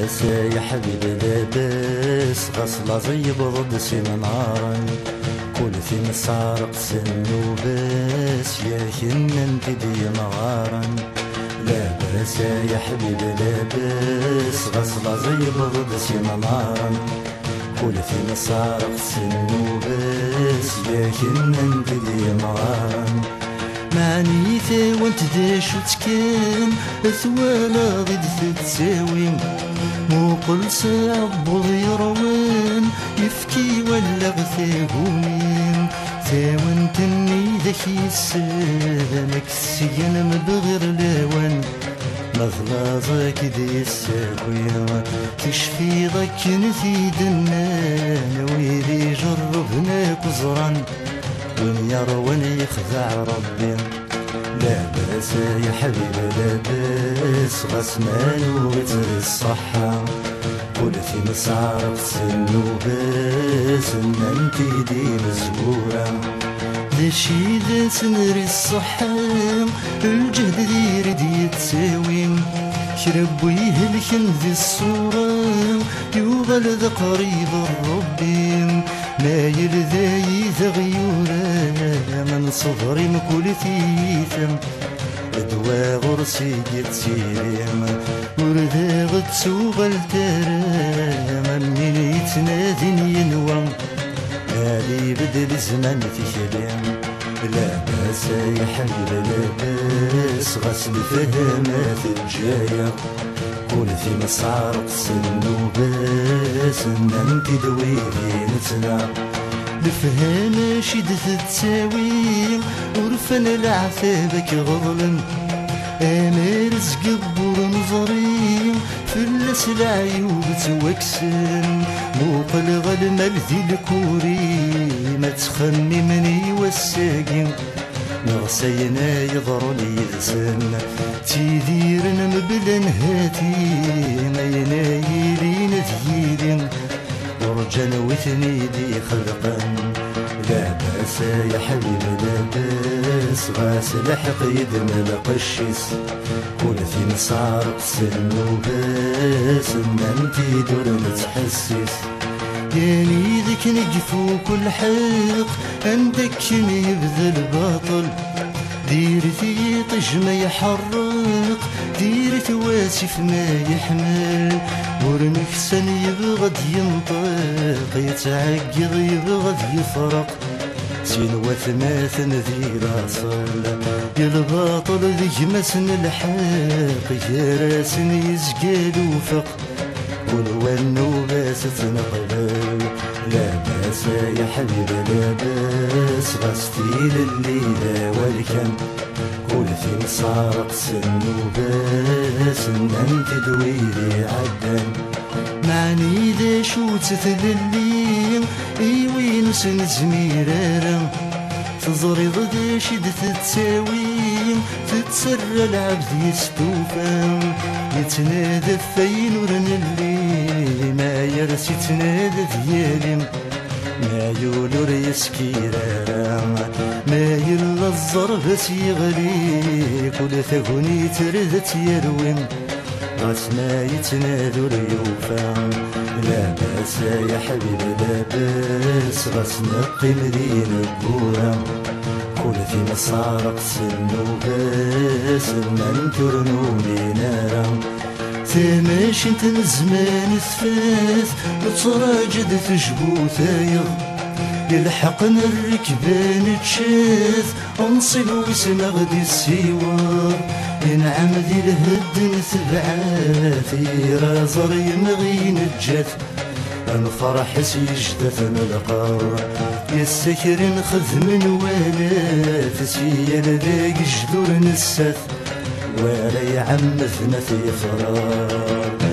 لاباس يا حبيبي لاباس، غسلة زي برد سين نهارا، كل في مسارق سن وباس، يا كن انت دي نهارا. لاباس يا حبيبي لاباس، غسلة زي برد سين نهارا، كل في مسارق سن وباس، يا كن انت دي نهارا. معنيته وانت داش وتكان ثوالا ضد تتساوي، مو قل صعب يروان يفكي ولا غثاهومين، ثاون تني ذاك يسانك السيان مبغير لاوان، مغلاظك دي الساكوين تشفي ضك نثيد النان، ويلي جربناك وزران وين يروان يخدع ربي. لاباس يا حبيبي لاباس، غسمان وغتر الصحة، كل في مسعرق سن وباس، ان انت دي مزبورة. ذا شي ذا سنري الصحة، الجهد ذي يريد يتساوي، شرب ويهلكن ذي الصورة، يوغل ذا قريب الربي، ما يلذاي ذا غيورا، من صغري مكل ثيثم، دوا غرسي يتسيرم، ورذا غتسوغ الترام، من يتنادي ينوى، هادي بدل زمان تكلم. لاباس يا حبيبي لاباس، غسل فهمات الجاية، كل في مسارق سن وباس، ان انت دويلي نتنا. الفهام شدت تساوي، ورفن العذابك غظلم، انا رزق بور نظري، فلس العيوب توكسن، موقل غلمل ذي الكوري، ما تخممني والساقي، نغسينا يضرني يذسن، تيدير مبلا نهاتي، ما ينايلين ذيلين، ورجان وثني دي خلقا. لاباس يا حبيبي لاباس، غاسل حق يدنا لقشيس، كل في مسارق سن وباس، ان انت دور نتحسس. ياني ذيك نقفو كل حق، عندك كن يبذل باطل، دير ثيطج ما يحرق، دير ثواسف ما يحمل، ورنكسن يبغد ينطق، يتعقض يبغد يفرق، سين وثماثن ذي راصل، الباطل ذي مسن الحق، يراسن يزقال وفق، والونو باس تنقلب. لاباس يا حبيبي لاباس، غستيل الليلة والكم، كل في مسارق سن وباس، ان انت دويلي عدن. معني ذا شو تثللي، ايوين سن زميرارا، تزريض ذا شد تتساوي، تتسرى العبد يستوفى، يتنادى فين ورن اللي، ما يرسي تنادى ديالي، ما يولور يسكيرا، ما يلا الزربة يغلي، كل ثغني تردت يروم، غاس ما يتنادو اليوفا. لاباس يا حبيبي لاباس، غاس نقي مدينة بورا، كل في مسارق سن وباس، ان انترنوني نارا. ثماش انت الزمان ثفاث، نتراجد تجبوث ايض، يلحقنا الركبان تشاث، انصب وسنا غدي السيوار، ينعم ذي الهد نثبعاث، يرازر يمغي نجاث، نفرح سيجدث نلقار، يسكر نخذ من ولاث، سيال ذاك جذور نساث، ولا يعمثنا في فرار.